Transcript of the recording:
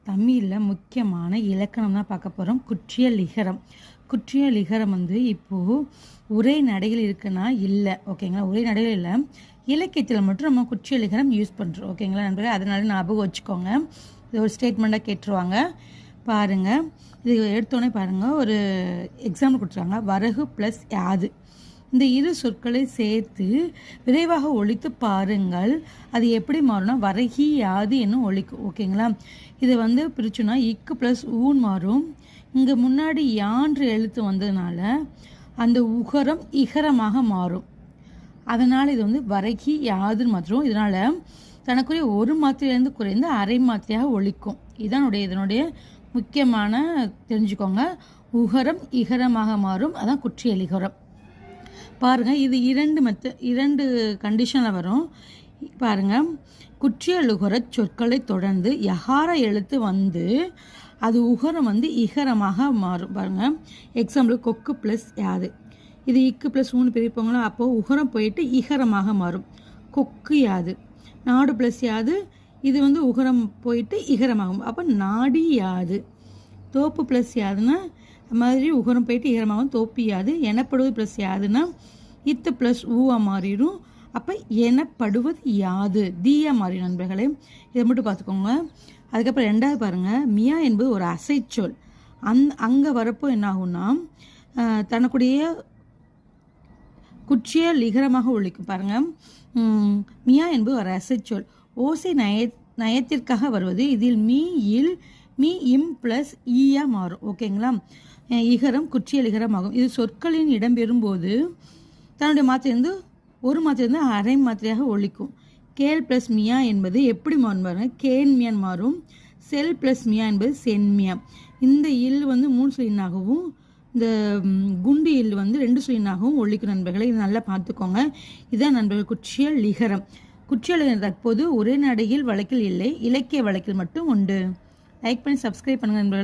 தமிழில் முக்கியமான இலக்கணம் தான் பார்க்க போகிறோம். குற்றிய லிகரம். குற்றிய லிகரம் இப்போது உரை நடையில் இருக்குன்னா இல்லை, ஓகேங்களா. உரை நடையில் இல்லை, இலக்கியத்தில் மட்டும் நம்ம குற்றிய லிகரம் யூஸ் பண்ணுறோம், ஓகேங்களா நண்பர்களே. அதனால ஞாபகம் வச்சுக்கோங்க. இது ஒரு ஸ்டேட்மெண்ட்டாக கேட்டுருவாங்க. பாருங்கள், இது எடுத்தோடனே பாருங்கள், ஒரு எக்ஸாம்பிள் கொடுத்துருவாங்க. வரகு ப்ளஸ் யாது, இந்த இரு சொற்களை சேர்த்து விரைவாக ஒழித்து பாருங்கள். அது எப்படி மாறும்னா வரகி யாது என்னும் ஒழிக்கும், ஓகேங்களா. இது பிரிச்சுன்னா இக்கு ப்ளஸ் ஊன் மாறும். இங்கே முன்னாடி யான்று எழுத்து வந்ததுனால அந்த உகரம் இகரமாக மாறும். அதனால் இது வரகி யாதுன்னு மாத்திரம். இதனால் தனக்குரிய ஒரு மாத்திரையிலேருந்து குறைந்து அரை மாத்திரையாக ஒழிக்கும். இதனுடைய முக்கியமான தெரிஞ்சுக்கோங்க. உகரம் இகரமாக மாறும், அதான் குற்றிய லிகரம். பாருங்கள், இது இரண்டு கண்டிஷனில் வரும். பாருங்கள், குற்றிய லுகர சொற்களை தொடர்ந்து யகார எழுத்து அது உகரம் இகரமாக மாறும். பாருங்கள், எக்ஸாம்பிள் கொக்கு ப்ளஸ் யாது, இது இக்கு ப்ளஸ் ஊன்னு பிரிப்போங்களா, அப்போது உகரம் போயிட்டு இகரமாக மாறும். கொக்கு யாது. நாடு ப்ளஸ் யாது, இது உகரம் போயிட்டு இகரமாகும். அப்போ நாடி யாது. தோப்பு ப்ளஸ் யாதுன்னா மாதிரி உகரம் போயிட்டு ஈரமாகும். தோப்பியாது. எனப்படுவது ப்ளஸ் யாதுன்னா இத்து ப்ளஸ் ஊவா மாறிடும். அப்போ எனப்படுவது யாது தீயா மாறிடும் நண்பர்களே. இதை மட்டும் பார்த்துக்கோங்க. அதுக்கப்புறம் ரெண்டாவது பாருங்கள், மியா என்பது ஒரு அசைச்சொல். அங்கே வரப்போ என்ன ஆகும்னா தனக்குடைய குற்றிய லிகரமாக ஒழிக்கும். பாருங்கள், மியா என்பது ஒரு அசைச்சொல். ஓசை நயத்திற்காக வருவது. இதில் மீ இம் ப்ளஸ் ஈயா மாறும், ஓகேங்களா. இகரம் குற்றிய லிகரம் ஆகும். இது சொற்களின் இடம்பெறும்போது தன்னுடைய மாத்திரை ஒரு மாத்திரை அரை மாத்திரையாக ஒழிக்கும். கேல் ப்ளஸ் மியா என்பது எப்படி மாறும் பாருங்க, கேன்மியான் மாறும். செல் ப்ளஸ் மியா என்பது சென்மியா. இந்த இல் 3 சுழினாகவும் இந்த குண்டு இல் 2 சுழினாகவும் ஒழிக்கும் நண்பர்களை. இது நல்லா பார்த்துக்கோங்க. இதுதான் நண்பர்கள் குற்றிய லிகரம். குற்றிய லிகரம் தற்போது ஒரே நடையில் வழக்கில் இல்லை, இலக்கிய வழக்கில் மட்டும் உண்டு. லைக் பண்ணி சப்ஸ்கிரைப் பண்ணுங்க நண்பர்கள்.